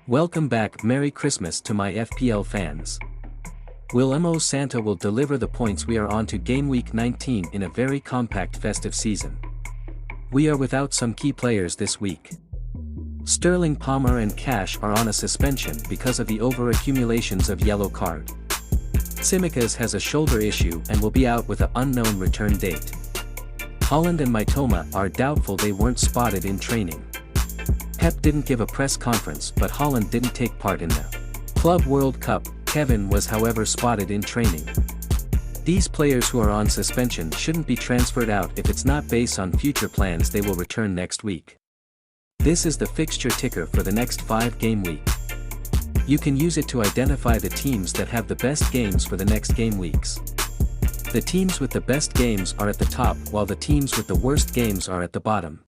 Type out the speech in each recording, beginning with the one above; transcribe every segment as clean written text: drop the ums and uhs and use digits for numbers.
Welcome back, Merry Christmas to my FPL fans. Will Santa will deliver the points. We are on to Game Week 19 in a very compact festive season. We are without some key players this week. Sterling, Palmer and Cash are on a suspension because of the over-accumulations of yellow card. Tsimikas has a shoulder issue and will be out with an unknown return date. Haaland and Mitoma are doubtful, they weren't spotted in training. Pep didn't give a press conference, but Haaland didn't take part in the Club World Cup. Kevin was however spotted in training. These players who are on suspension shouldn't be transferred out. If it's not based on future plans, they will return next week. This is the fixture ticker for the next 5-game week. You can use it to identify the teams that have the best games for the next game weeks. The teams with the best games are at the top, while the teams with the worst games are at the bottom.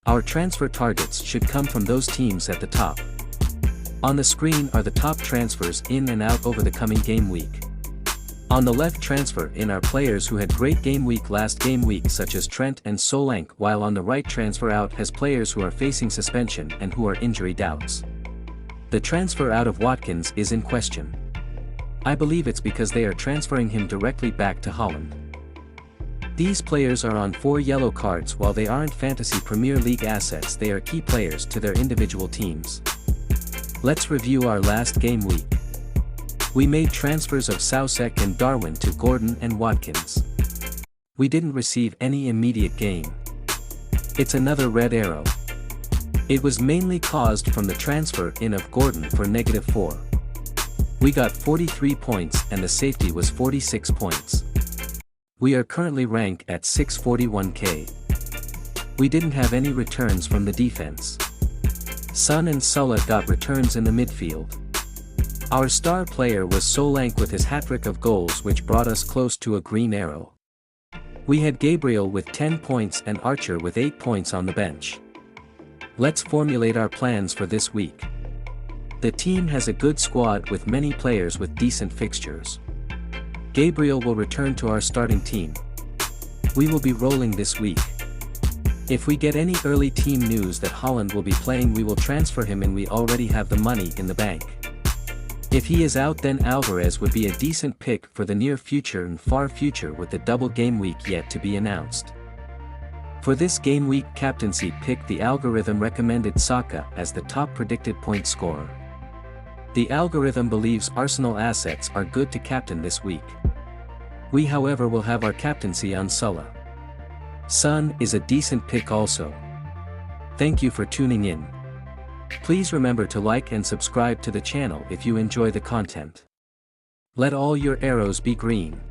Our transfer targets should come from those teams at the top. On the screen are the top transfers in and out over the coming game week. On the left, transfer in are players who had great game week last game week, such as Trent and Solanke, while on the right, transfer out has players who are facing suspension and who are injury doubts. The transfer out of Watkins is in question. I believe it's because they are transferring him directly back to Holland. These players are on 4 yellow cards. While they aren't Fantasy Premier League assets, they are key players to their individual teams. Let's review our last game week. We made transfers of Soucek and Darwin to Gordon and Watkins. We didn't receive any immediate gain. It's another red arrow. It was mainly caused from the transfer in of Gordon for -4. We got 43 points and the safety was 46 points. We are currently ranked at 641k. We didn't have any returns from the defense. Son and Sulla got returns in the midfield. Our star player was Solanke with his hat-trick of goals, which brought us close to a green arrow. We had Gabriel with 10 points and Archer with 8 points on the bench. Let's formulate our plans for this week. The team has a good squad with many players with decent fixtures. Gabriel will return to our starting team. We will be rolling this week. If we get any early team news that Haaland will be playing, we will transfer him, and we already have the money in the bank. If he is out, then Alvarez would be a decent pick for the near future and far future, with the double game week yet to be announced. For this game week captaincy pick, the algorithm recommended Saka as the top predicted point scorer. The algorithm believes Arsenal assets are good to captain this week. We however will have our captaincy on Sulla. Son is a decent pick also. Thank you for tuning in. Please remember to like and subscribe to the channel if you enjoy the content. Let all your arrows be green.